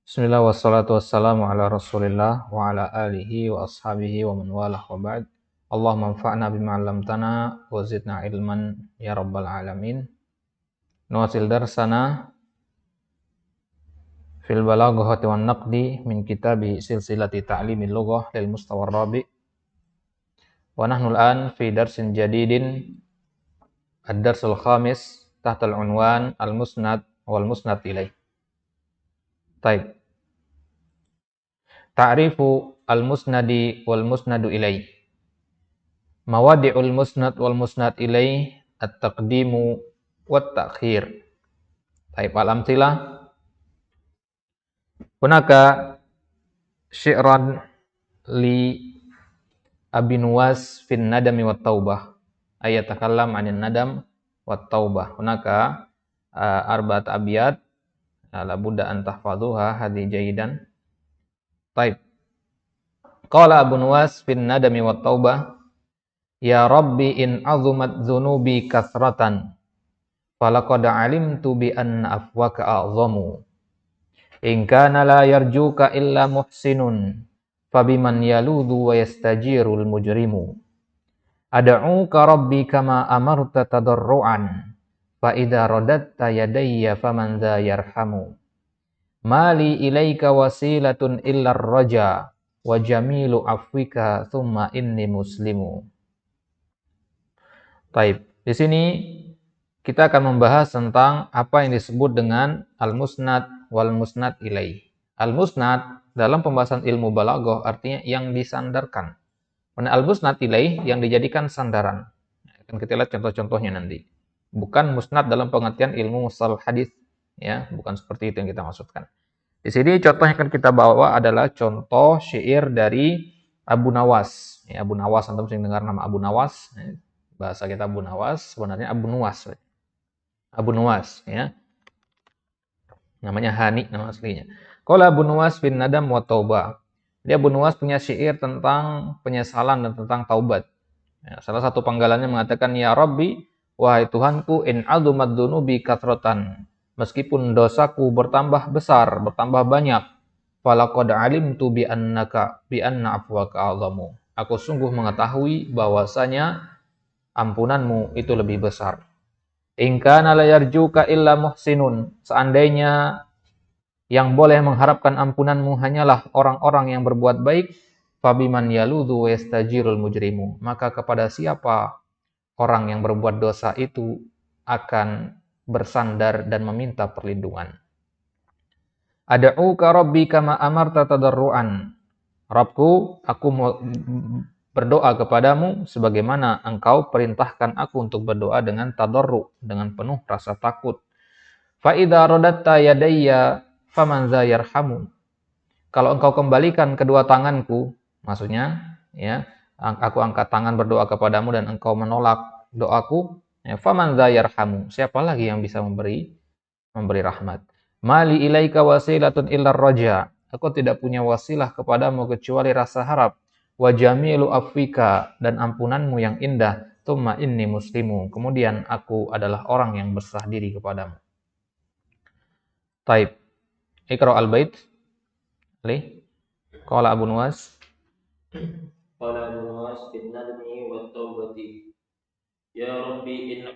Bismillah wassalatu wassalamu ala rasulillah wa ala alihi wa ashabihi wa man walah wa ba'd. Allahumma anfa'na bima 'allamtana wa zidna ilman ya rabbal alamin. Nuwasil darsana fil balaghati wan naqdi min kitabi silsilati ta'limil lughah lil mustawa rabi. Wa nahnu al-an fi darsin jadidin ad-darsul khamis tahta al-unwan al-musnad wal musnad ilaih. Taib. Ta'rifu al-musnadi wal musnadu ilaih. Mawadi'ul musnad wal musnad ilaih at-taqdimu wat ta'khir. Taib al-amtsilah. Hunaka syi'ran li Abi Nuwas fin nadami wat taubah. Ayatakallam 'anil nadam wat taubah. Hunaka arba'at abiyat la budda an tahfazuha hadhi jayidan. Taib. Qala Abu Nuwas fin nadami wat taubah, ya Rabbi in azumat dzunubi kasratan falaqad alimtu bi anna afwaka a'zamu in kana la yarjuka illa muhsinun fabiman yaludhu wa yastajirul mujrimu ad'uka rabbi kama amarta tadarruan fa idza radatta yadayya faman dha yarhamu mali ilaika wasilatun illa raja wa jamilu afwika thumma inni muslimu. Taib. Di sini kita akan membahas tentang apa yang disebut dengan al-musnad wal musnad ilaih. Al-musnad dalam pembahasan ilmu balaghah artinya yang disandarkan. Dan al-musnad ilaih yang dijadikan sandaran. Akan kita lihat contoh-contohnya nanti. Bukan musnad dalam pengertian ilmu mustalah hadis, ya, bukan seperti itu yang kita maksudkan. Di sini contoh yang akan kita bawa adalah contoh syair dari Abu Nawas. Ya, Abu Nawas, antum sering dengar nama Abu Nawas. Bahasa kita Abu Nawas, sebenarnya Abu Nuwas. Abu Nuwas, ya. Namanya Hani, nama aslinya. Qala Abu Nuwas bin nadam wa taubah. Dia Abu Nuwas punya syair tentang penyesalan dan tentang taubat. Ya, salah satu panggalannya mengatakan, ya Rabbi, wahai Tuhanku, in azumat dzunubi kathrotan. Meskipun dosaku bertambah besar, bertambah banyak, falaqad alimtu bi anna afwaka a'zamu. Aku sungguh mengetahui bahwasanya ampunanmu itu lebih besar. In kana la yarjuka illa muhsinun. Seandainya yang boleh mengharapkan ampunanmu hanyalah orang-orang yang berbuat baik, fabiman yaludhu wa yastajirul mujrimu. Maka kepada siapa orang yang berbuat dosa itu akan bersandar dan meminta perlindungan. Ad'uka rabbi kama amarta tadarruan. Rabbku, aku berdoa kepadamu sebagaimana engkau perintahkan aku untuk berdoa dengan tadarru, dengan penuh rasa takut. Fa idza radatta yadayya faman dza yarhamu. Kalau engkau kembalikan kedua tanganku, maksudnya ya, aku angkat tangan berdoa kepadamu dan engkau menolak doaku, ya, faman dza yarhamu. Siapa lagi yang bisa memberi rahmat? Mali ilaika wasilatun illar raja. Aku tidak punya wasilah kepadamu kecuali rasa harap. Wa jamilu afwika, dan ampunanmu yang indah. Tsumma inni muslimu. Kemudian aku adalah orang yang berserah diri kepadamu. Taib. Iqra al-bait. Ali. Qala Abu Nuwas. Qala Abu Nuwas bin nadmi wa tawbati. Ya Rabbi in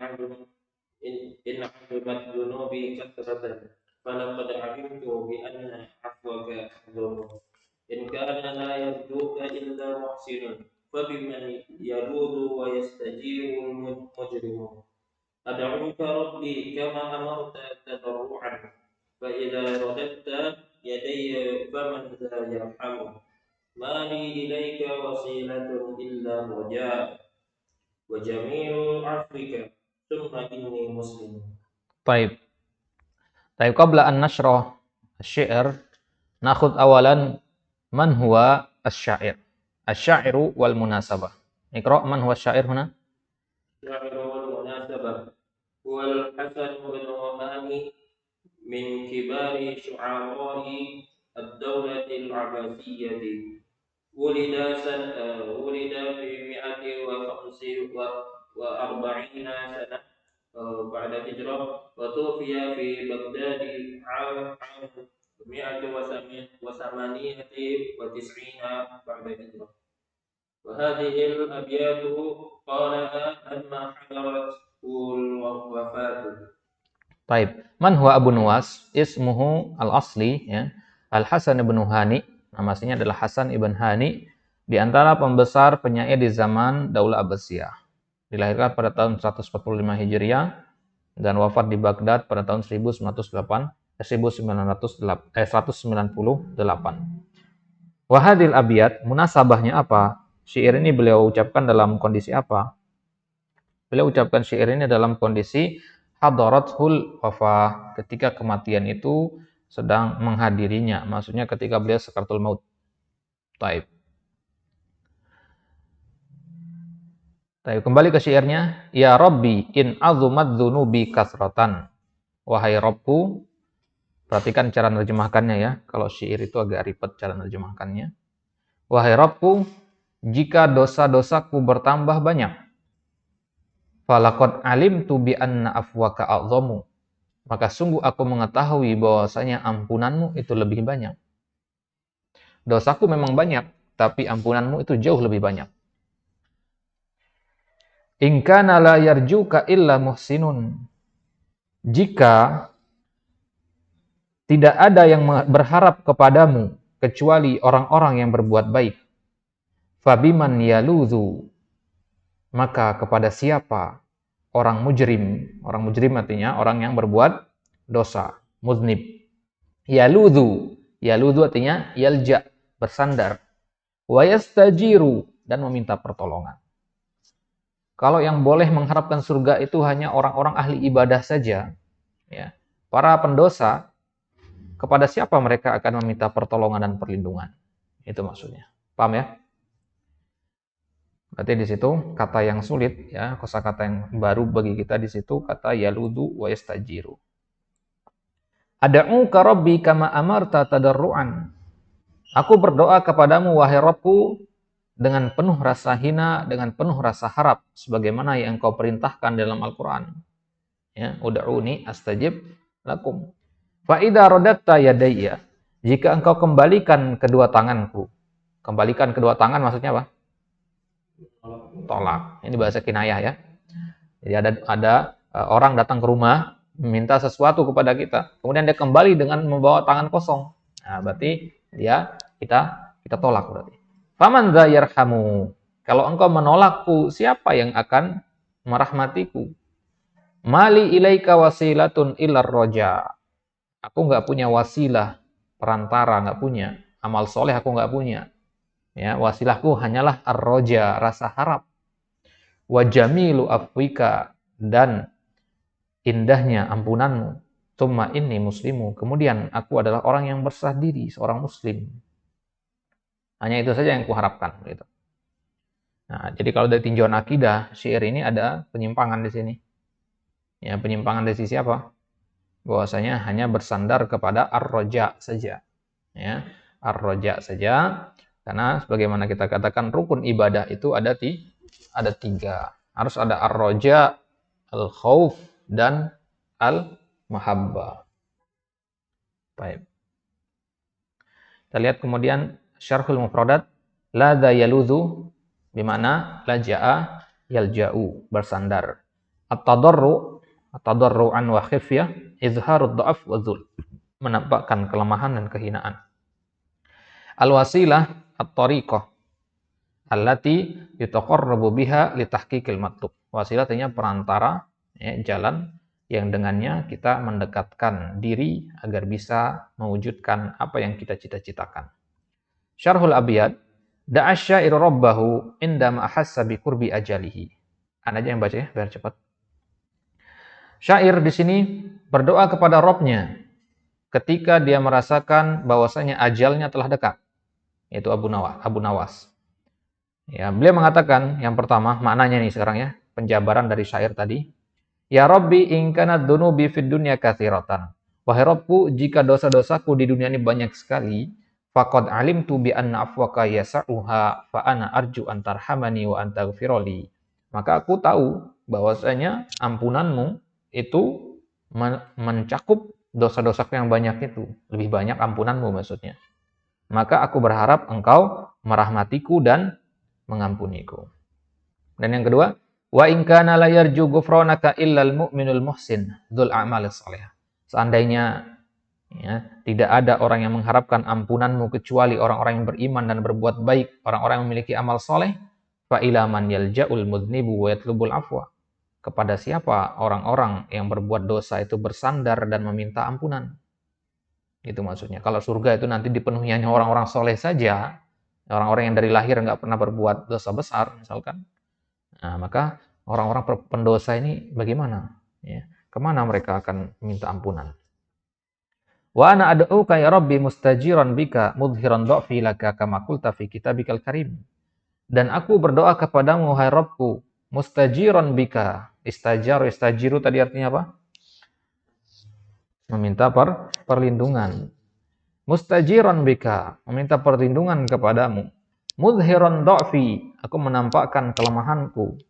adumat dunubi kathratan falaqad alimtu bi anna afwaka a'zamu in kana la yarjuka illa muhsinun fabiman yaludu wa yastajiru mujrimu ad'uka rabbi kama amarta tadarruan fa idza radatta yadayya faman dha yarhamu mali ilaika wasilatun illa raja wa jamilu afrika thumma inni muslim. Taib. Taib qabla an nashrah asy-syi'r nakhud awalan man huwa asy-syair. Asy-syairu wal munasabah. Iqra man huwa asy-syair huna? Syairu wal munasabah huwa al-Hasan bin Ruhani min kibari syu'ara'i ad-dawlati al-Abbasiyyati ولد في 145 سنة بعد الهجرة وتوفي في بغداد عام مئة وثمانية وتسعين بعد الهجرة. وهذه الأبيات قالها لما حضرته الوفاة. Taib. Man huwa Abu Nuwas? Ismuhu al-asli, ya. Al-Hasan ibn Hani. Nama aslinya adalah Hasan ibn Hani. Di antara pembesar penyair di zaman Daulah Abbasiyah. Dilahirkan pada tahun 145 Hijriah dan wafat di Baghdad pada tahun 1998. Wahadil abiyat, munasabahnya apa? Syair ini beliau ucapkan dalam kondisi apa? Beliau ucapkan syair ini dalam kondisi hadarathul wafah, ketika kematian itu sedang menghadirinya. Maksudnya ketika beliau sakaratul maut. Taib. Taib. Kembali ke syairnya. Ya Rabbi in azumat dzunubi kasratan. Wahai Rabbku, perhatikan cara menerjemahkannya ya. Kalau syair itu agak ribet cara menerjemahkannya. Wahai Rabbku, jika dosa-dosaku bertambah banyak, falaqad alimtu bi anna afwaka a'zamu, maka sungguh aku mengetahui bahwasanya ampunanmu itu lebih banyak. Dosaku memang banyak, tapi ampunanmu itu jauh lebih banyak. In kana la yarjuka illa muhsinun, jika tidak ada yang berharap kepadamu kecuali orang-orang yang berbuat baik, fabiman yaluzu, maka kepada siapa orang mujrim? Orang mujrim artinya orang yang berbuat dosa, muznib. Yaludhu, yaludhu artinya yalja, bersandar. Wa yastajiru, dan meminta pertolongan. Kalau yang boleh mengharapkan surga itu hanya orang-orang ahli ibadah saja, ya. Para pendosa, kepada siapa mereka akan meminta pertolongan dan perlindungan? Itu maksudnya. Paham ya? Berarti di situ kata yang sulit, ya, kosakata yang baru bagi kita di situ kata yaludu wa yastajiru. Ad'uka rabbi kama amarta tadarruan. Aku berdoa kepadamu wahai Rabbku dengan penuh rasa hina, dengan penuh rasa harap sebagaimana yang Engkau perintahkan dalam Al-Qur'an. Ya, ud'uni astajib lakum. Fa idza radatta yadayya, jika engkau kembalikan kedua tanganku. Kembalikan kedua tangan maksudnya apa? Tolak. Ini bahasa kinayah ya. Jadi ada orang datang ke rumah meminta sesuatu kepada kita, kemudian dia kembali dengan membawa tangan kosong. Nah, berarti kita tolak berarti. Faman dza yarhamu, kalau engkau menolakku, siapa yang akan merahmatiku? Mali ilaika wasilatun ilar roja. Aku nggak punya wasilah, perantara nggak punya. Amal soleh aku nggak punya. Ya, wasilahku hanyalah ar-roja, rasa harap. Wa jamilu afwika, dan indahnya ampunanmu. Tsumma inni muslimu, kemudian aku adalah orang yang berserah diri, seorang muslim. Hanya itu saja yang kuharapkan gitu. Nah, jadi kalau dari tinjauan akidah, syair ini ada penyimpangan di sini. Ya, penyimpangan dari sisi apa? Bahwasanya hanya bersandar kepada ar-roja saja. Ya, ar-roja saja. Karena sebagaimana kita katakan rukun ibadah itu ada tiga. Harus ada ar-roja, al-khauf, dan al-mahabbah. Baik. Kita lihat kemudian syarhul mufradat. Ladza yaludhu, bimana laja'a yalja'u, bersandar. At-tadarru'an wa khifyah, izharud dha'af wa dhul, menampakkan kelemahan dan kehinaan. Al-wasilah at-tariqah allati yutaqarrabu biha li tahqiqil matlub. Wasilah artinya perantara, ya, jalan yang dengannya kita mendekatkan diri agar bisa mewujudkan apa yang kita cita-citakan. Syarhul abiyad, da'asyair rabbahu indama ahassa bi qurbi ajalihi. Anda aja yang baca ya, biar cepat. Syair di sini berdoa kepada Rabbnya ketika dia merasakan bahwasanya ajalnya telah dekat. Yaitu Abu Nawas. Ya, beliau mengatakan yang pertama, maknanya nih sekarang ya, penjabaran dari syair tadi. Ya Rabbi in kanat dunubi fid dunya katsiratan. Wahai Rabbku, jika dosa-dosaku di dunia ini banyak sekali, faqad alimtu bi anna afwaka yas'uha fa ana arju an tarhamani wa an taghfirali. Maka aku tahu bahwasanya ampunanmu itu mencakup dosa-dosaku yang banyak itu, lebih banyak ampunanmu maksudnya. Maka aku berharap engkau merahmatiku dan mengampuniku. Dan yang kedua, wa in kana la yarju ghufranaka illal mu'minul muhsin dzul a'malis shalihah. Seandainya ya, tidak ada orang yang mengharapkan ampunanmu kecuali orang-orang yang beriman dan berbuat baik, orang-orang yang memiliki amal soleh, fa ila man yalja'ul mudhnibu wa yatlubul afwa. Kepada siapa orang-orang yang berbuat dosa itu bersandar dan meminta ampunan. Itu maksudnya. Kalau surga itu nanti dipenuhi hanya orang-orang soleh saja, orang-orang yang dari lahir nggak pernah berbuat dosa besar, misalkan. Nah, maka orang-orang pendosa ini bagaimana? Ya, kemana mereka akan minta ampunan? Wa ana ad'uka ya Rabbi mustajiran bika mudhiran dha'fi laka kama qulta fi kitabikal karim. Dan aku berdoa kepadamu hai Rabbku mustajiran bika. Istajiru tadi artinya apa? Meminta perlindungan. Mustajiran bika, meminta perlindungan kepadamu. Mudhiran dha'fi, aku menampakkan kelemahanku.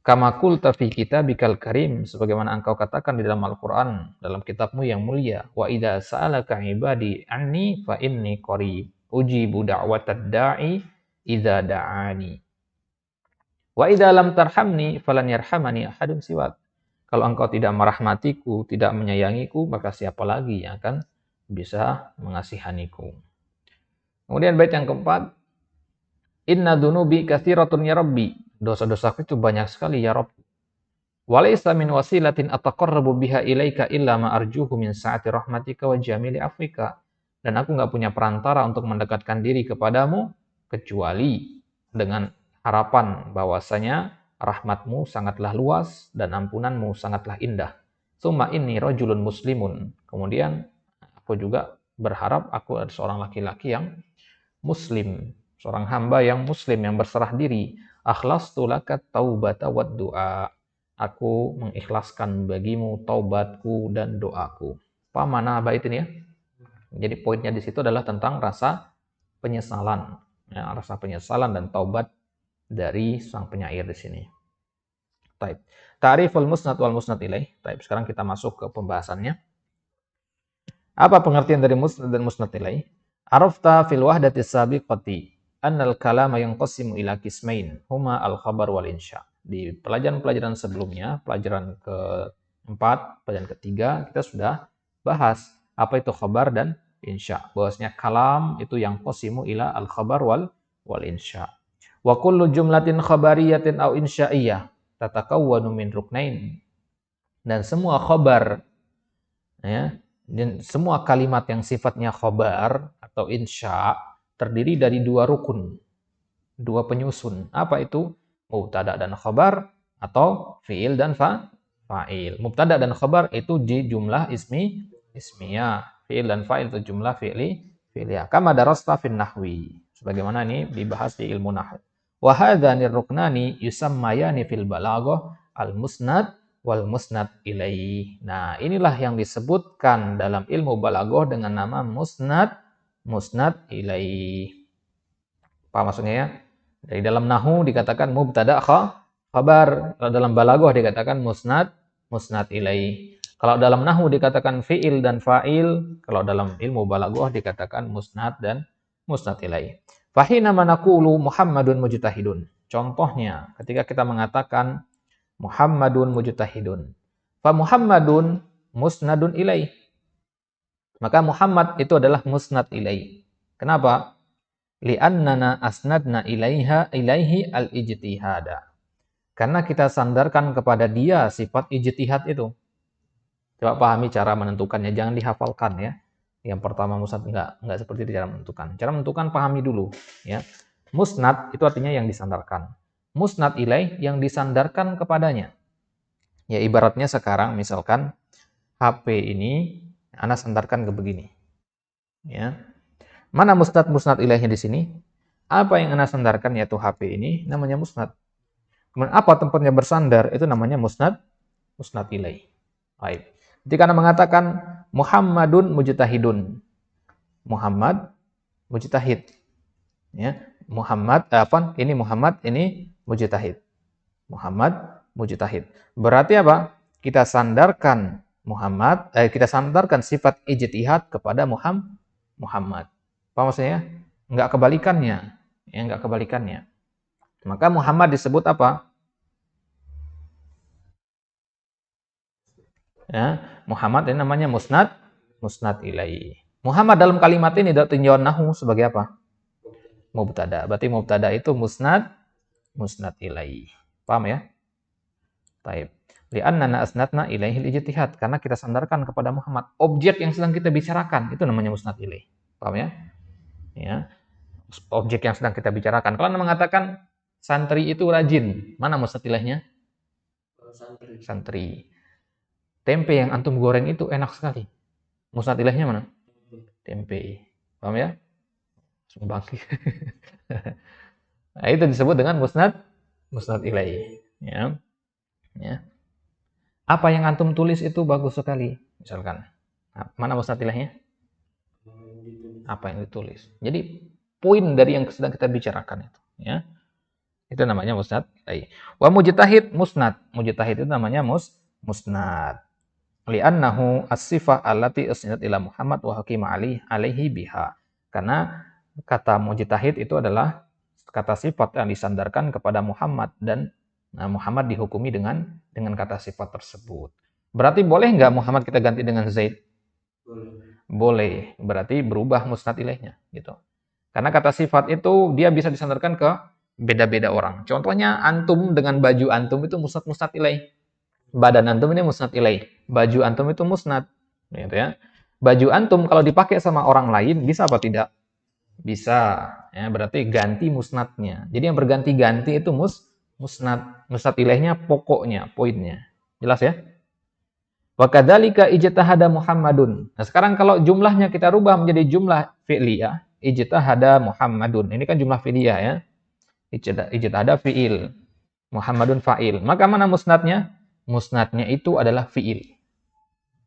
Kama qulta fi kitabikal karim, sebagaimana engkau katakan di dalam Al-Qur'an, dalam kitabmu yang mulia, wa idza sa'alaka ibadi anni fa inni qarib, ujibu da'watad da'i idza da'ani. Wa idza lam tarhamni falan yarhamani ahadun siwak. Kalau engkau tidak merahmatiku, tidak menyayangiku, maka siapa lagi yang akan bisa mengasihaniku. Kemudian bait yang keempat, inna dunubi katsiratun ya Rabbi. Dosa-dosaku itu banyak sekali ya Rabb. Walaysa min wasilatin ataqarrabu biha ilaika illa ma arjuhu min sa'ati rahmatika wa jamili afwika. Dan aku enggak punya perantara untuk mendekatkan diri kepadamu kecuali dengan harapan bahwasanya rahmatmu sangatlah luas dan ampunanmu sangatlah indah. Summa inni rajulun muslimun. Kemudian aku juga berharap aku adalah seorang laki-laki yang muslim, seorang hamba yang muslim yang berserah diri. Akhlastu laka taubata wad du'a. Aku mengikhlaskan bagimu taubatku dan doaku. Apa mana bait ini ya? Jadi poinnya di situ adalah tentang rasa penyesalan, ya, rasa penyesalan dan taubat dari sang penyair di sini. Taib. Ta'riful musnad wal musnad ilaih. Taib. Sekarang kita masuk ke pembahasannya. Apa pengertian dari musnad dan musnad ilaih? Arafta fil wahdati sabiqati annal kalama yanqasimu ila qismain huma al khabar wal insya. Di pelajaran-pelajaran sebelumnya, pelajaran keempat, pelajaran ketiga, kita sudah bahas apa itu khabar dan insya. Bahwasanya kalam itu yang qasimu ila al khabar wal insya. Wa kullu jumlatin khabariyatin au insya'iyah tatakawwanu min ruknain. Dan semua khabar, ya, dan semua kalimat yang sifatnya khabar atau insya terdiri dari dua rukun, dua penyusun. Apa itu? Mubtada dan khabar atau fi'il dan fa'il. Mubtada dan khabar itu di jumlah ismiyah. Fi'il dan fa'il itu jumlah fi'liyah. Kama darasta fin nahwi. Sebagaimana ini dibahas di ilmu nahwu. Wa hadzani ruknani yusammayani fil balaghah al-musnad wal musnad ilaih. Nah, inilah yang disebutkan dalam ilmu balaghah dengan nama musnad ilaih. Apa maksudnya ya? Dari dalam nahwu dikatakan mubtada khabar, kalau dalam balaghah dikatakan musnad ilaih. Kalau dalam nahwu dikatakan fi'il dan fa'il, kalau dalam ilmu balaghah dikatakan musnad dan musnad ilaih. Fahina manaqulu Muhammadun mujtahidun. Contohnya ketika kita mengatakan Muhammadun mujtahidun. Fa Muhammadun musnadun ilaih. Maka Muhammad itu adalah musnad ilaih. Kenapa? Li'annana asnadna ilaihi al-ijtihada. Karena kita sandarkan kepada dia sifat ijtihad itu. Coba pahami cara menentukannya, jangan dihafalkan ya. Yang pertama musnad enggak seperti itu cara menentukan. Cara menentukan pahami dulu ya. Musnad itu artinya yang disandarkan. Musnad ilaih yang disandarkan kepadanya. Ya ibaratnya sekarang misalkan HP ini Anda sandarkan ke begini. Ya. Mana musnad ilaihnya di sini? Apa yang Anda sandarkan yaitu HP ini namanya musnad. Kemudian apa tempatnya bersandar itu namanya musnad ilaih. Baik. Ketika Anda mengatakan Muhammadun mujtahidun. Muhammad mujtahid. Ya. Muhammad ini mujtahid. Muhammad mujtahid. Berarti apa? Kita sandarkan Muhammad, kita sandarkan sifat ijtihad kepada Muhammad. Apa maksudnya? Enggak kebalikannya. Ya, enggak kebalikannya. Maka Muhammad disebut apa? Ya, Muhammad ini namanya musnad ilaihi. Muhammad dalam kalimat ini tinjauan nahu sebagai apa? Mubtada. Berarti mubtada itu musnad ilaihi. Paham ya? Taib. Li'annana asnadna ilaihi ijtihad, karena kita sandarkan kepada Muhammad objek yang sedang kita bicarakan, itu namanya musnad ilaihi. Paham ya? Ya. Objek yang sedang kita bicarakan. Kalau Anda mengatakan santri itu rajin, mana musnad ilaihnya? Santri. Tempe yang antum goreng itu enak sekali. Musnad ilaihnya mana? Tempe. Paham ya? Bangki. Nah, itu disebut dengan musnad ilaihi. Ya. Ya. Apa yang antum tulis itu bagus sekali, misalkan. Nah, mana musnad ilaihnya? Apa yang ditulis. Jadi poin dari yang sedang kita bicarakan itu, ya. Itu namanya musnad ilaihi. Wa mujtahid musnad. Mujtahid itu namanya musnad. Li'annahu as-sifah allati usnidat ila Muhammad wa hakima alaihi biha. Karena kata mujtahid itu adalah kata sifat yang disandarkan kepada Muhammad dan Muhammad dihukumi dengan kata sifat tersebut. Berarti boleh nggak Muhammad kita ganti dengan Zaid? Boleh. Berarti berubah musnad ilaihnya gitu. Karena kata sifat itu dia bisa disandarkan ke beda-beda orang. Contohnya antum dengan baju antum itu musnad ilaih. Badan antum ini musnad ilaih. Baju antum itu musnad, gitu ya. Baju antum kalau dipakai sama orang lain bisa apa tidak? Bisa. Ya, berarti ganti musnadnya. Jadi yang berganti-ganti itu musnad. Musnad ilaihnya pokoknya, poinnya. Jelas ya? Wa kadzalika ijtahada Muhammadun. Nah, sekarang kalau jumlahnya kita rubah menjadi jumlah fi'liyah, ijtahada Muhammadun. Ini kan jumlah fi'liyah ya. Ijtahada fi'il. Muhammadun fa'il. Maka mana musnadnya? Musnadnya itu adalah fi'il.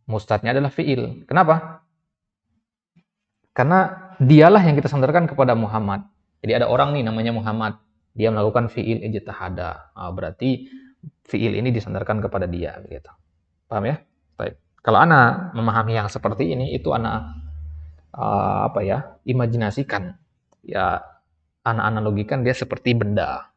Musnadnya adalah fi'il. Kenapa? Karena dialah yang kita sandarkan kepada Muhammad. Jadi ada orang nih namanya Muhammad. Dia melakukan fi'il ijtahada. Berarti fi'il ini disandarkan kepada dia. Begitu. Paham ya? Baik. Kalau ana memahami yang seperti ini, itu ana imajinasikan. Ya, ana analogikan dia seperti benda.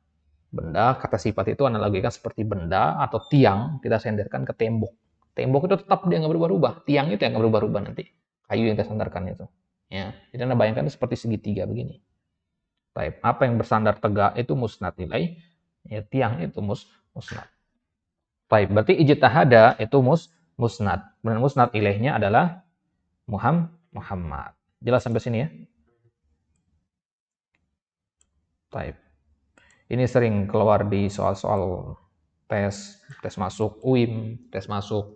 Benda, kata sifat itu analogikan seperti benda atau tiang kita sandarkan ke tembok. Tembok itu tetap dia nggak berubah-ubah. Tiang itu yang nggak berubah-ubah nanti. Kayu yang kita sandarkan itu. Ya, jadi Anda bayangkan itu seperti segitiga begini. Baik, apa yang bersandar tegak itu musnad ilaih, ya tiang itu musnad. Baik, berarti ijtihada itu musnad. Dan musnad ilaihnya adalah Muhammad. Jelas sampai sini ya? Baik. Ini sering keluar di soal-soal tes masuk UIM, tes masuk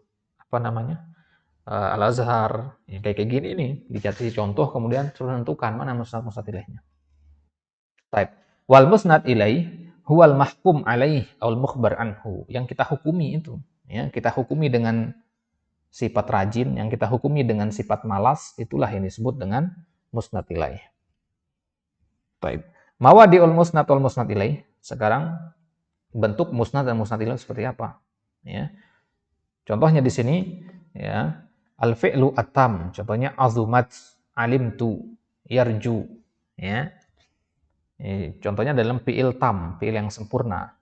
Al-Azhar, ya, kayak gini nih, dikasih contoh kemudian suruh menentukan mana musnad ilaihnya. Taib. Wal musnad ilaih huwal mahkum alaih aul mukhbar anhu. Yang kita hukumi itu, ya, kita hukumi dengan sifat rajin, yang kita hukumi dengan sifat malas, itulah yang disebut dengan musnad ilaih. Taib. Mawadi'ul musnad wal musnad ilaih. Sekarang bentuk musnad dan musnad ilaih seperti apa? Ya. Contohnya di sini, ya, al-fi'lu atam, contohnya azumat, alimtu, yarju, ya. Contohnya dalam fi'il tam, fi'il yang sempurna.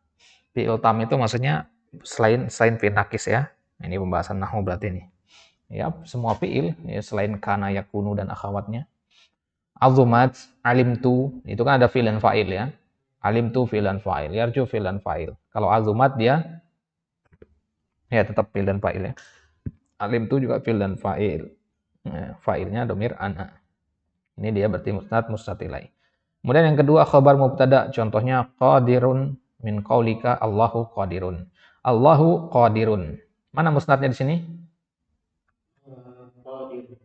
Fi'il tam itu maksudnya selain fi'il nakis ya. Ini pembahasan nahwu berarti ini. Ya, semua fi'il ya, selain kana, yakunu dan akhawatnya. Azumat, alimtu, itu kan ada fi'il dan fa'il ya. Alimtu fi'il dan fa'il, yarju fi'il dan fa'il. Kalau azumat dia ya tetap fi'il dan fa'il ya. Alimtu juga fi'il dan fa'il. Fa'ilnya domir ana. Ini dia berarti musnad ilaih. Kemudian yang kedua khabar mubtada, contohnya qadirun min qaulika Allahu qadirun. Allahu qadirun. Mana musnadnya di sini?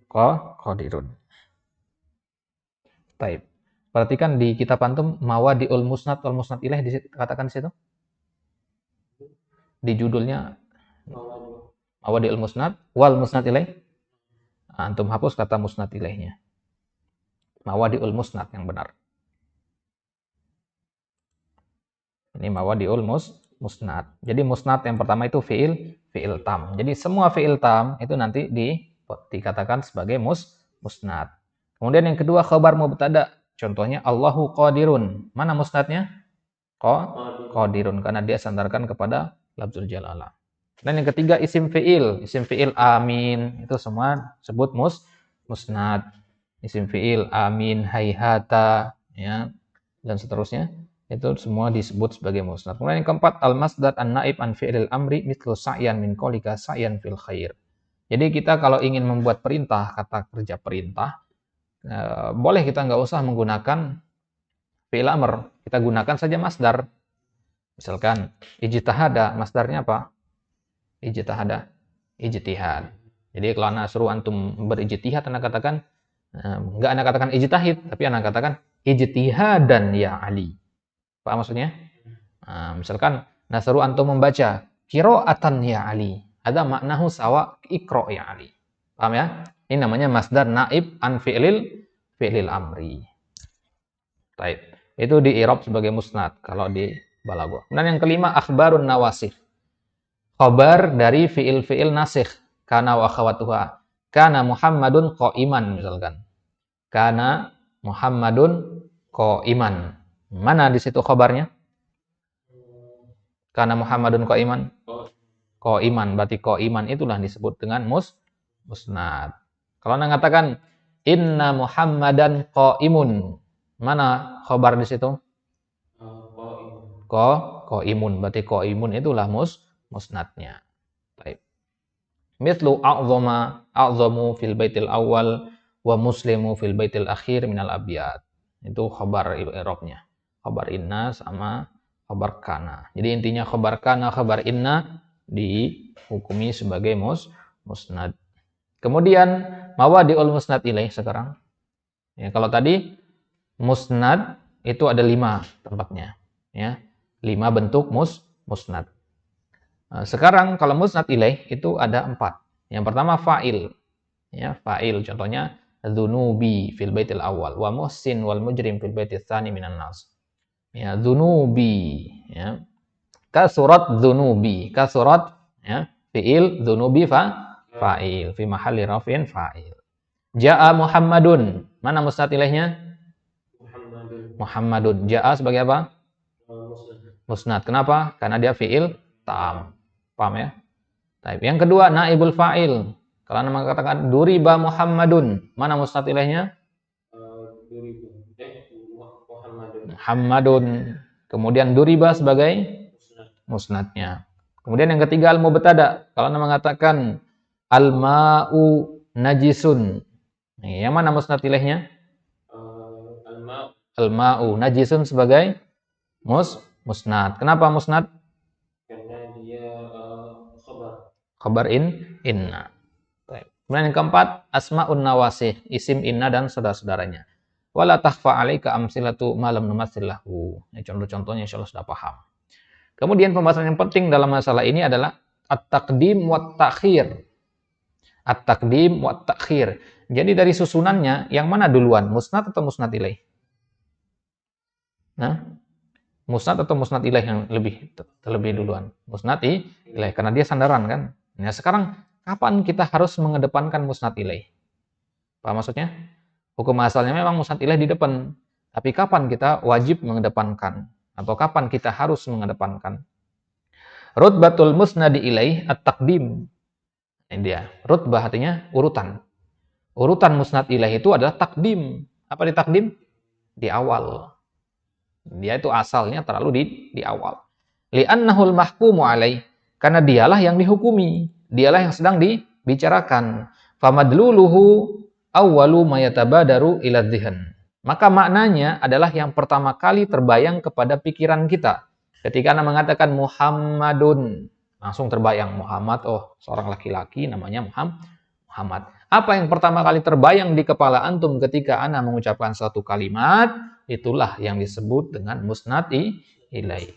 Qadirun. Taib. Perhatikan di kitab antum mawadi'ul musnad wal musnad ilaih dikatakan di situ. Di judulnya mawadi'ul musnad wal musnad ilaih. Antum hapus kata musnad ilaihnya. Mawadi'ul musnad yang benar. Ini mawadi'ul musnad. Jadi musnad yang pertama itu fi'il tam. Jadi semua fi'il tam itu nanti dikatakan sebagai musnad. Kemudian yang kedua khabar mubtada. Contohnya Allahu qadirun. Mana musnadnya? Qadirun karena dia sandarkan kepada lafzul jalalah. Dan yang ketiga isim fi'il. Isim fi'il amin itu semua sebut musnad. Isim fi'il amin, hayhata, ya, dan seterusnya itu semua disebut sebagai musnad. Kemudian yang keempat al-masdar an-naib an fi'lil amri mithlu sa'yan min qaulika sa'yan fil khair. Jadi kita kalau ingin membuat perintah, kata kerja perintah, boleh kita nggak usah menggunakan fi'il amr, kita gunakan saja masdar. Misalkan ijtihada, masdarnya apa? Ijtihada, ijtihad. Jadi kalau anak suruh antum berijtihad, anak katakan nggak anak katakan ijtihad, tapi anak katakan ijtihadan ya Ali. Paham maksudnya? Misalkan nasaru antum membaca qira'atan ya Ali. Ada maknahu sawa iqra ya Ali. Paham ya? Ini namanya masdar naib an fi'lil amri. Baik. Itu di i'rab sebagai musnad kalau di balaghah. Dan yang kelima akhbarun nawasih. Khabar dari fi'il nasikh kana wa akhawatuha. Kana Muhammadun qa'iman misalkan. Kana Muhammadun qa'iman. Mana di situ khabarnya? Kana Muhammadun qa'iman. Qa'iman, berarti qa'iman itulah disebut dengan musnad. Kalau Anda mengatakan inna Muhammadan qa'imun. Mana khabar di situ? Qa'imun, berarti qa'imun itulah musnadnya. Baik. Mithlu a'zamu fil baitil awal wa muslimu fil baitil akhir minal abyad. Itu khabar i'rabnya. Khabar inna sama khabar kana. Jadi intinya khabar kana, khabar inna dihukumi sebagai musnad. Kemudian mawadi'ul musnad ilaih sekarang. Ya, kalau tadi musnad itu ada 5 tempatnya. Ya, 5 bentuk musnad. Sekarang kalau musnad ilaih itu ada 4. Yang pertama fa'il. Ya, fa'il contohnya dzunubi fil baitil awal wa muhsin wal mujrim fil baitil tsani minan nas. Ya, dzunubi, ya. Ka surat dzunubi, ka surat, ya, fi'il dzunubi fa'il fi mahalli raf'in fa'il. Ja'a Muhammadun. Mana musnad ilaihnya? Muhammadun. Ja'a sebagai apa? Musnad. Kenapa? Karena dia fi'il tam. Paham ya? Baik. Yang kedua naibul fa'il. Kalau Anda mengatakan duriba Muhammadun, mana musnad ilaihnya? Muhammadun. Kemudian duriba sebagai musnadnya. Kemudian yang ketiga al-mubtada. Kalau Anda mengatakan al-ma'u najisun. Yang mana musnad ilaihnya? Al-ma'u najisun sebagai musnad. Kenapa musnad? Karena dia Khabar inna. Kemudian yang keempat, asma'un nawasih, isim inna dan saudara-saudaranya. Wala takhfa 'alaika amsilatu ma lam numatsil lahu. Ini contoh-contohnya insyaallah sudah paham. Kemudian pembahasan yang penting dalam masalah ini adalah at-taqdim wa at-ta'khir. At-taqdim wa at-ta'khir. Jadi dari susunannya yang mana duluan, musnad atau musnad ilaih? Nah, musnad atau musnad ilaih yang lebih duluan? Musnad ilaih karena dia sandaran kan. Nah, sekarang kapan kita harus mengedepankan musnad ilaih? Paham maksudnya? Hukum asalnya memang musnad ilaih di depan. Tapi kapan kita wajib mengedepankan? Atau kapan kita harus mengedepankan? Rutbatul musnadi ilaih at-taqdim. Ini dia. Rutbah artinya urutan. Urutan musnad ilaih itu adalah takdim. Apa di takdim? Di awal. Dia itu asalnya terlalu di awal. Li'annahul mahkumu alaih. Karena dialah yang dihukumi. Dialah yang sedang dibicarakan. Famadluluhu awwalu mayatabadaru ila dzihn. Maka maknanya adalah yang pertama kali terbayang kepada pikiran kita. Ketika Anda mengatakan Muhammadun, langsung terbayang Muhammad, oh seorang laki-laki namanya Muhammad. Apa yang pertama kali terbayang di kepala antum ketika Anda mengucapkan suatu kalimat, itulah yang disebut dengan musnad ilaih.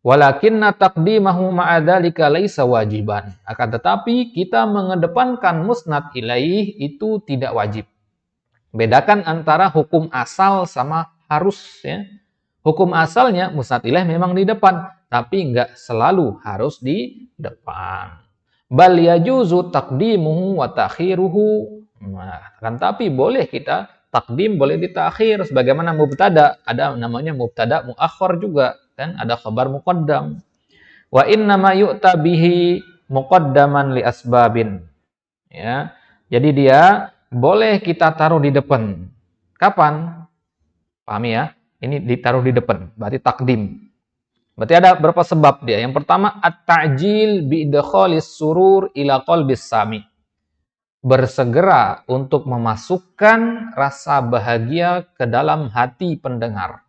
Walakinna taqdimahu ma'adzalika laisa wajiban. Akan tetapi kita mengedepankan musnad ilaih itu tidak wajib. Bedakan antara hukum asal sama harus ya. Hukum asalnya musnad ilaih memang di depan, tapi nggak selalu harus di depan. Bal yajuzu taqdimuhu wa ta'khiruhu. Nah, kan tapi boleh kita takdim, boleh ditakhir sebagaimana mubtada. Ada namanya mubtada muakhir juga, kan? Ada khabar muqaddam. Wa inna ma yu'ta bihi muqaddaman li asbabin. Ya. Jadi dia boleh kita taruh di depan. Kapan? Pahami ya? Ini ditaruh di depan, berarti takdim. Berarti ada berapa sebab dia. Yang pertama, at-ta'jil bi'idkhalis surur ila qalbis sami. Bersegera untuk memasukkan rasa bahagia ke dalam hati pendengar.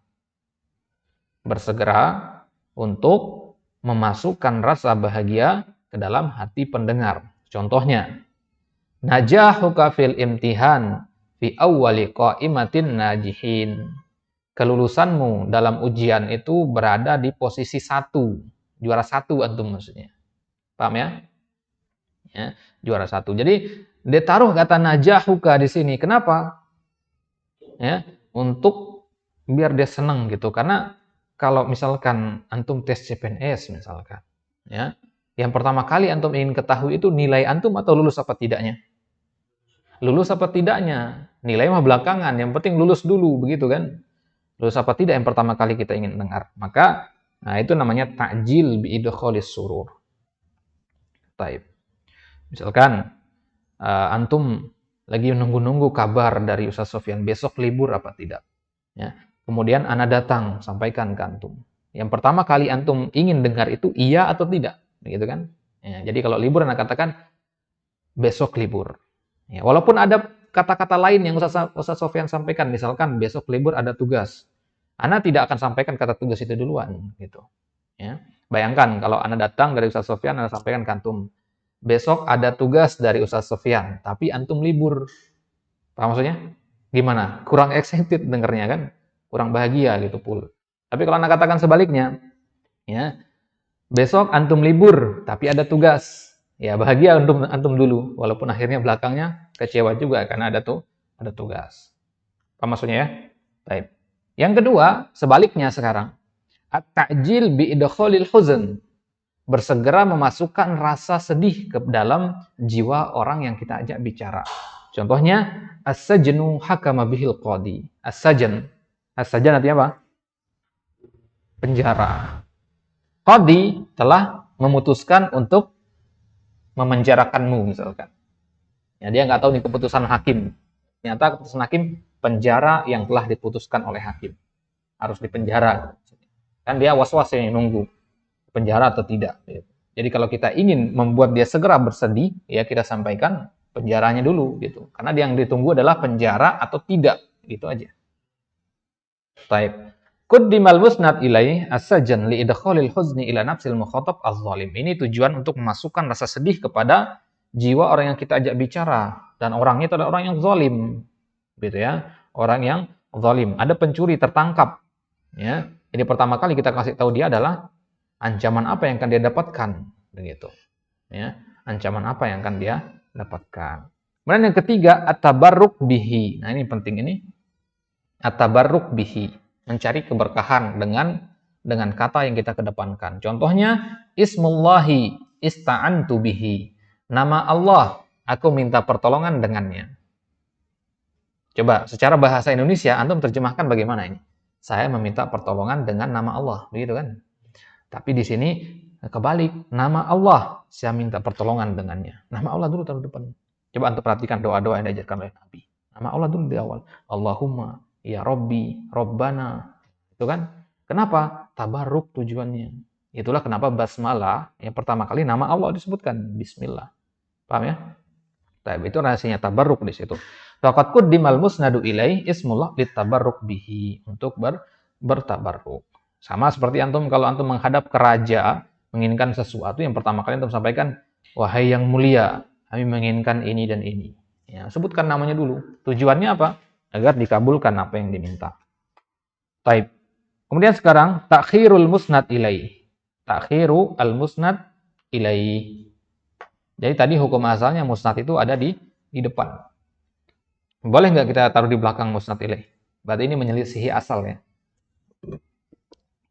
Bersegera untuk memasukkan rasa bahagia ke dalam hati pendengar. Contohnya, najahuka fil imtihan fi awwali qa'imatin najihin. Kelulusanmu dalam ujian itu berada di posisi 1. Juara 1 antum maksudnya. Paham ya? Ya, juara 1. Jadi dia taruh kata najahuka di sini. Kenapa? Ya, untuk biar dia senang gitu. Karena kalau misalkan antum tes CPNS misalkan, ya, yang pertama kali antum ingin ketahui itu nilai antum atau lulus apa tidaknya. Lulus apa tidaknya. Nilai mah belakangan, yang penting lulus dulu, begitu kan? Lulus apa tidak yang pertama kali kita ingin dengar. Maka, nah itu namanya ta'jil bi'idkhalis surur. Taib. Misalkan, antum lagi menunggu-nunggu kabar dari Ustaz Sofyan, besok libur apa tidak. Ya. Kemudian ana datang, sampaikan ke antum. Yang pertama kali antum ingin dengar itu iya atau tidak. Begitu kan? Ya, jadi kalau libur ana katakan, besok libur. Ya, walaupun ada kata-kata lain yang Ustaz Sofyan sampaikan, misalkan besok libur ada tugas. Ana tidak akan sampaikan kata tugas itu duluan, gitu. Ya. Bayangkan kalau Ana datang dari Ustaz Sofyan, Ana sampaikan ke antum, besok ada tugas dari Ustaz Sofyan, tapi antum libur. Paham maksudnya? Gimana? Kurang excited dengernya kan? Kurang bahagia gitu pul. Tapi kalau Ana katakan sebaliknya, ya, besok antum libur, tapi ada tugas. Ya bahagia antum dulu, walaupun akhirnya belakangnya kecewa juga karena ada tugas. Paham maksudnya ya? Baik. Yang kedua, sebaliknya sekarang. At-ta'jil bi'idkhalil huzn. Bersegera memasukkan rasa sedih ke dalam jiwa orang yang kita ajak bicara. Contohnya, as-sajnu hakama bihil qadi. As-sajn. As-sajn artinya apa? Penjara. Qadi telah memutuskan untuk memenjarakanmu misalkan. Ya, dia nggak tahu nih keputusan hakim. Ternyata keputusan hakim penjara yang telah diputuskan oleh hakim. Harus dipenjara. Kan dia was-was yang nunggu penjara atau tidak. Jadi kalau kita ingin membuat dia segera bersedih, ya kita sampaikan penjaranya dulu gitu. Karena yang ditunggu adalah penjara atau tidak, gitu aja. Taib. Quddimal musnad ilaih as-sajn li idkhalil huzni ila nafsil mukhatab az-zalim. Ini tujuan untuk memasukkan rasa sedih kepada jiwa orang yang kita ajak bicara, dan orangnya itu adalah orang yang zalim. Gitu ya. Orang yang zalim. Ada pencuri tertangkap, ya. Jadi pertama kali kita kasih tahu dia adalah ancaman apa yang akan dia dapatkan, begitu. Ya, ancaman apa yang akan dia dapatkan. Kemudian yang ketiga, at-tabarruk bihi. Nah, ini penting ini. At-tabarruk bihi, mencari keberkahan dengan kata yang kita kedepankan. Contohnya, ismullahi ista'antu bihi. Nama Allah, aku minta pertolongan dengannya. Coba secara bahasa Indonesia antum terjemahkan bagaimana ini? Saya meminta pertolongan dengan nama Allah, begitu kan? Tapi di sini kebalik, nama Allah saya minta pertolongan dengannya. Nama Allah dulu taruh depan. Coba antum perhatikan doa-doa yang diajarkan oleh Nabi. Nama Allah dulu di awal. Allahumma, ya Rabbi, Rabbana. Itu kan? Kenapa? Tabarruk tujuannya. Itulah kenapa basmalah yang pertama kali nama Allah disebutkan. Bismillah. Paham ya? Tapi itu rahasianya tabarruk di situ. Faqad quddimal musnadu ilaih ismullah litabarruk bihi, untuk bertabarruk. Sama seperti antum kalau antum menghadap ke raja menginginkan sesuatu, yang pertama kali antum sampaikan, wahai yang mulia, kami menginginkan ini dan ini. Ya, sebutkan namanya dulu. Tujuannya apa? Agar dikabulkan apa yang diminta. Taib. Kemudian sekarang takhirul musnad ilaih. Takhiru al musnad ilaih. Jadi tadi hukum asalnya musnad itu ada di depan. Boleh nggak kita taruh di belakang musnad ilaih? Berarti ini menyelisihi asalnya.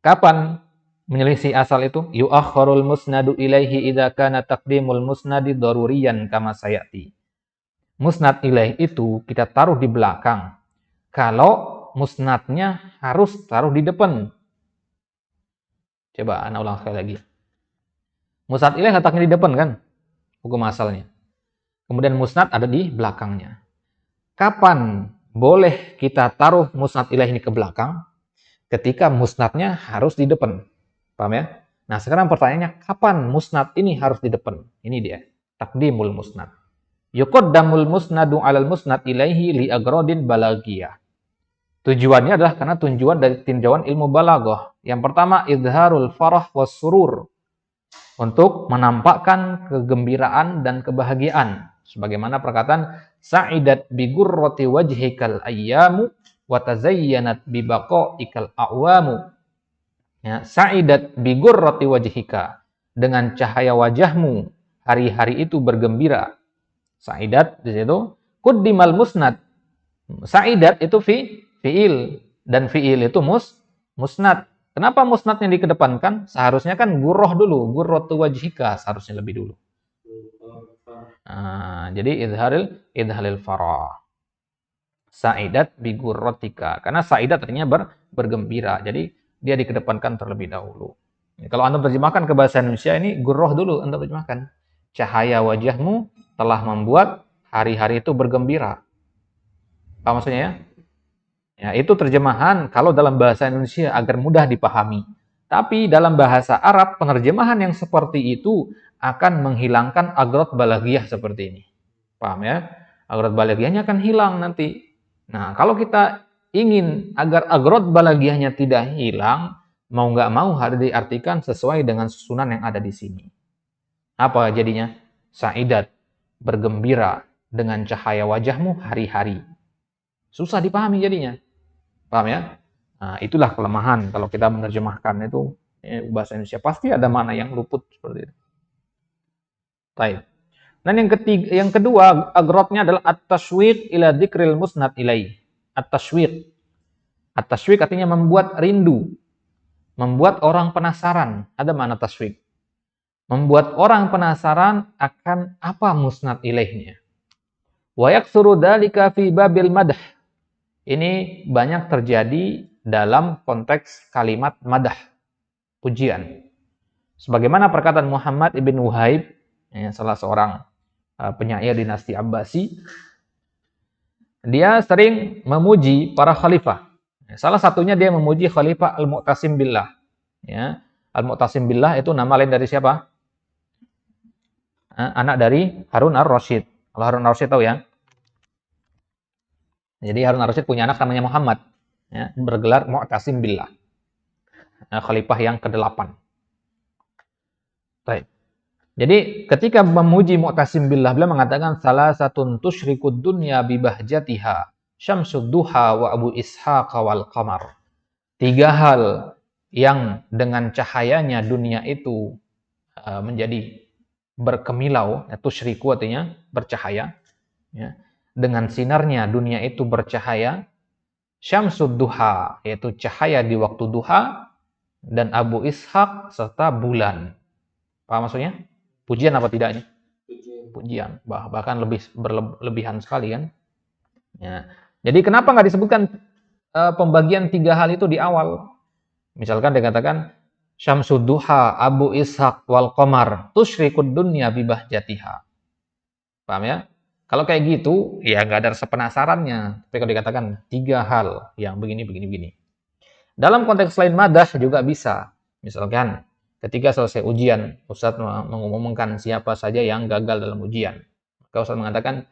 Kapan menyelisih asal itu? Yu'akhkharul musnadu ilaihi idza kana taqdimul musnadi daruriyan kama sayati. Musnad ilaih itu kita taruh di belakang kalau musnadnya harus taruh di depan. Coba ana ulang sekali lagi. Musnad ilaih letaknya di depan kan? Hukum asalnya. Kemudian musnad ada di belakangnya. Kapan boleh kita taruh musnad ilaih ini ke belakang? Ketika musnadnya harus di depan. Paham ya? Nah, sekarang pertanyaannya, kapan musnad ini harus di depan? Ini dia, taqdimul musnad. Yuqaddamul musnadu 'alal musnad ilaihi li agradin balaghiyah. Tujuannya adalah karena tujuan dari tinjauan ilmu balaghah. Yang pertama, izharul farah was surur. Untuk menampakkan kegembiraan dan kebahagiaan. Sebagaimana perkataan, sa'idat bi gurrati wajhikal ayyamu wa tazayyanat bi baqa'ikal a'wamu. Ya, sa'idat bi gurrati wajhika. Dengan cahaya wajahmu, hari-hari itu bergembira. Sa'idat di situ quddimal musnad. Sa'idat itu fi'il dan fi'il itu musnad. Kenapa musnadnya dikedepankan? Seharusnya kan gurroh dulu, gurratu wajhika seharusnya lebih dulu. Nah, jadi idhalil farah. Sa'idat bi gurratika. Karena sa'idat artinya bergembira. Jadi dia dikedepankan terlebih dahulu. Kalau Anda terjemahkan ke bahasa Indonesia ini gurroh dulu Anda terjemahkan. Cahaya wajahmu telah membuat hari-hari itu bergembira. Apa maksudnya ya? Ya, itu terjemahan kalau dalam bahasa Indonesia agar mudah dipahami. Tapi dalam bahasa Arab, penerjemahan yang seperti itu akan menghilangkan agrad balaghiyah seperti ini. Paham ya? Agrad balaghiyahnya akan hilang nanti. Nah, kalau kita ingin agar agrad balaghiyahnya tidak hilang, mau nggak mau harus diartikan sesuai dengan susunan yang ada di sini. Apa jadinya? Sa'idat, bergembira dengan cahaya wajahmu hari-hari. Susah dipahami jadinya. Paham ya? Nah, itulah kelemahan kalau kita menerjemahkan itu bahasa Indonesia. Pasti ada mana yang luput seperti itu. Baik. Dan yang kedua, agrodnya adalah at-tashwiq ila dzikril musnad ilaih. At-tashwiq. At-tashwiq artinya membuat rindu. Membuat orang penasaran. Ada mana tashwiq? Membuat orang penasaran akan apa musnad ilaihnya. Wa yaksuru dzalika fi babil madh. Ini banyak terjadi dalam konteks kalimat madah, pujian. Sebagaimana perkataan Muhammad ibn Wahaib, salah seorang penyair dinasti Abbasi, dia sering memuji para khalifah. Salah satunya dia memuji Khalifah Al-Mu'tasim Billah. Ya, Al-Mu'tasim Billah itu nama lain dari siapa? Anak dari Harun ar-Rasyid. Kalau Harun ar-Rasyid tahu ya? Jadi Harun ar-Rasyid punya anak namanya Muhammad, ya, bergelar Mu'tasim Billah, khalifah yang ke-8. Baik. Jadi ketika memuji Mu'tasim Billah, beliau mengatakan salah satun tusyrikud dunya bi bahjatiha, syamsud duha wa abu ishaq wal qamar. 3 hal yang dengan cahayanya dunia itu menjadi berkemilau, tusyriku artinya bercahaya, ya. Dengan sinarnya dunia itu bercahaya, syamsud duha, yaitu cahaya di waktu duha, dan Abu Ishaq serta bulan. Paham maksudnya? Pujian apa tidak ini? Pujian. Bahkan berlebihan sekali kan? Ya. Jadi kenapa nggak disebutkan pembagian 3 hal itu di awal? Misalkan dikatakan syamsud duha, Abu Ishaq wal qamar, tusyrikud dunya bi bahjatiha. Paham ya? Kalau kayak gitu, ya nggak ada rasa penasarannya. Tapi kalau dikatakan 3 hal yang begini. Dalam konteks lain madah juga bisa. Misalkan ketika selesai ujian, Ustadz mengumumkan siapa saja yang gagal dalam ujian. Maka Ustadz mengatakan,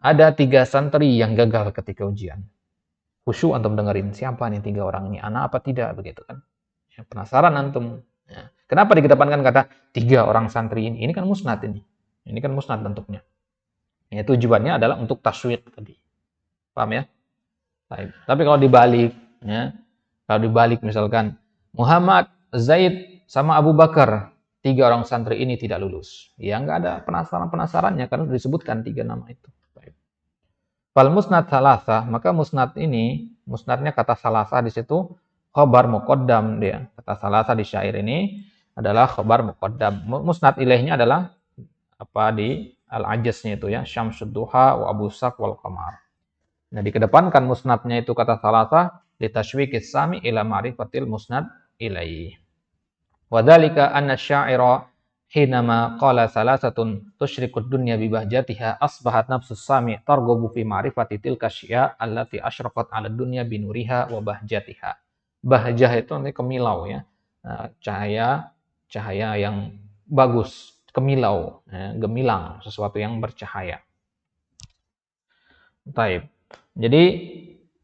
ada 3 santri yang gagal ketika ujian. Khusyuk antum dengerin, siapa nih 3 orang ini? Anak apa tidak? Begitu kan. Ya, penasaran antum. Ya. Kenapa dikedepankan kata 3 orang santri ini? Ini kan musnad ini. Ini kan musnad bentuknya. Ya, tujuannya adalah untuk taswiq tadi. Paham ya? Baik. Tapi kalau dibalik, ya, kalau dibalik misalkan Muhammad, Zaid, sama Abu Bakar, 3 orang santri ini tidak lulus. Ya nggak ada penasarannya karena disebutkan 3 nama itu. Baik. Fal musnad salasah, maka musnad ini, musnadnya kata salasah di situ khabar muqaddam dia. Kata salasa di syair ini adalah khabar muqaddam. Musnad ilaihnya adalah apa di al-ajaznya itu ya, syamsud duha wa abusak wal qamar. Nah, dikedepankan musnadnya itu kata salasa litashwiqis sami ila ma'rifatil musnad ilaihi. Wa dzalika anna syaira hinama qala salasatun tusyrikud dunya bi bahjatiha asbahat nafsus sami targhabu fi ma'rifati tilka asya allati asyraqat 'ala dunya bi nuriha wa bahjatiha. Bahjah itu nanti kemilau ya. Cahaya yang bagus, kemilau, ya, gemilang, sesuatu yang bercahaya. Taib. Jadi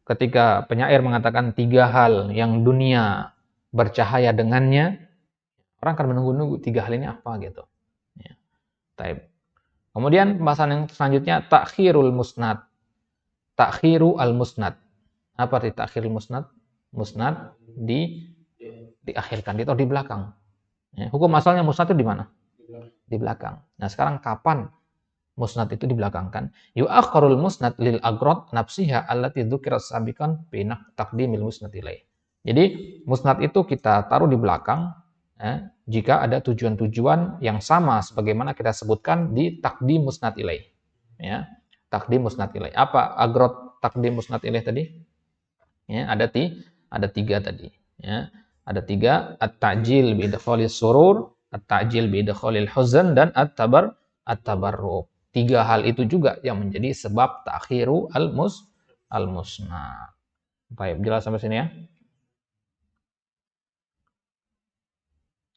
ketika penyair mengatakan 3 hal yang dunia bercahaya dengannya, orang akan menunggu-nunggu 3 hal ini apa gitu. Ya. Taib. Kemudian pembahasan yang selanjutnya takhirul musnad. Takhiru al-musnad. Apa arti takhirul musnad? Musnad diakhirkan, ditaruh di belakang. Ya. Hukum asalnya musnad itu di mana? Di belakang. Nah, sekarang kapan musnad itu dibelakangkan? Yu'akharul musnad lil agrad nafsiha allati dzukirat sabiqan bi taqdimil musnad ilaih. Jadi musnad itu kita taruh di belakang jika ada tujuan-tujuan yang sama sebagaimana kita sebutkan di takdim musnad ilaih. Ya, takdim musnad ilaih. Apa agrad takdim musnad ilaih tadi? Ya, ada 3 tadi. Ya, ada 3, at-ta'jil bi idkhalis surur, at-ta'jil bi idkhalil huzn, dan at-tabarruk. 3 hal itu juga yang menjadi sebab ta'khiru al-musnad. Baik, jelas sampai sini ya?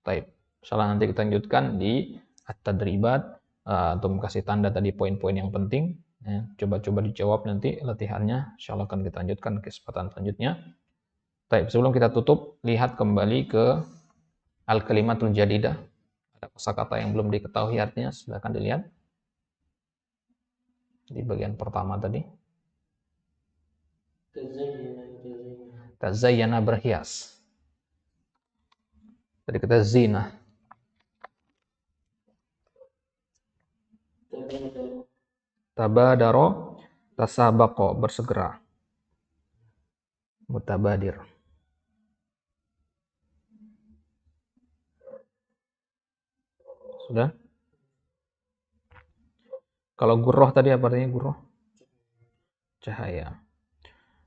Baik. Insyaallah nanti kita lanjutkan di at-tadribat untuk kasih tanda tadi poin-poin yang penting. Ya, coba-coba dijawab nanti latihannya. Insyaallah akan kita lanjutkan ke kesempatan selanjutnya. Baik, sebelum kita tutup, lihat kembali ke al-kalimatul jadidah. Ada kosakata yang belum diketahui artinya, silakan dilihat. Di bagian pertama tadi. Tazayyana berhias. Tadi kata zina. Tabadaro, tasabaqo, bersegera. Mutabadir. Sudah? Kalau gurroh tadi apa artinya gurroh? Cahaya.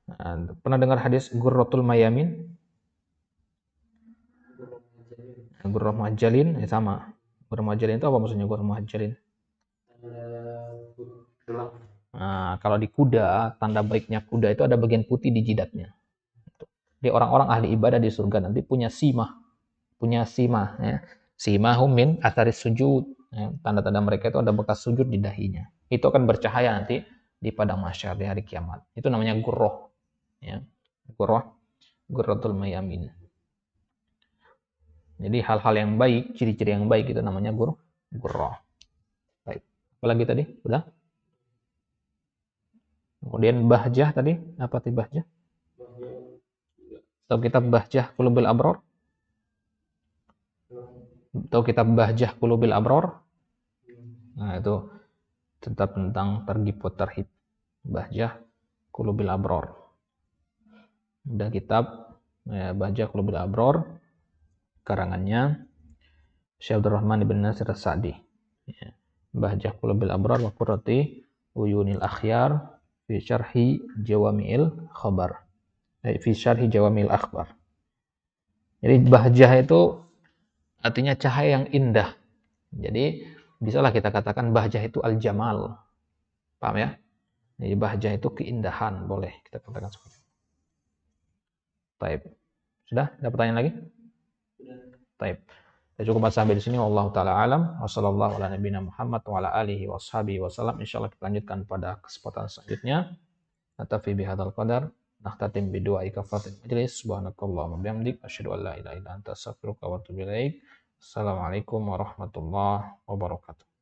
Nah, pernah dengar hadis gurratul mayamin? Gurrah majalin, sama. Gurrah majalin itu apa maksudnya gurrah majalin? Nah, kalau di kuda, tanda baiknya kuda itu ada bagian putih di jidatnya. Di orang-orang ahli ibadah di surga nanti punya simah. Ya. Simahum min atharis sujud. Ya, tanda-tanda mereka itu ada bekas sujud di dahinya. Itu akan bercahaya nanti di padang mahsyar di hari kiamat. Itu namanya gurrah. Ya. Gurratul mayamin. Jadi hal-hal yang baik, ciri-ciri yang baik itu namanya gurrah. Baik. Apalagi tadi? Udah? Kemudian bahjah tadi, apa arti bahjah? Tahu kitab Bahjah Qulubil Abror? Tahu kitab Bahjah Qulubil Abror? Nah, itu tetap tentang targhib wa tarhib. Bahjah Qulubil Abror. Udah kitab Bahjah Qulubil Abror, karangannya Syekh Abdul Rahman ibn Nasir As-Sa'di. Ya. Bahjah Qulubil Abror wa Qurrati Uyunil Akhyar fi syarhi Jawami'il Khabar. Fi syarhi Jawami'il Akhbar. Jadi bahjah itu artinya cahaya yang indah. Jadi bisalah kita katakan bahjah itu al-jamal. Paham ya? Jadi bahjah itu keindahan, boleh kita katakan seperti itu. Baik. Sudah? Ada pertanyaan lagi? Baik. Ya, cukup sampai di sini. Wallahu taala alam. Wassallallahu ala nabiyina Muhammad wa ala alihi washabihi wasallam. Insyaallah kita lanjutkan pada kesempatan selanjutnya. Natafi bihadzal qadar. Nakhtatim bi du'ai kafatil majlis. Subhanakallahumma bihamdik asyhadu an la ilaha illa anta astaghfiruka wa atubu ilaik. Assalamualaikum warahmatullahi wabarakatuh.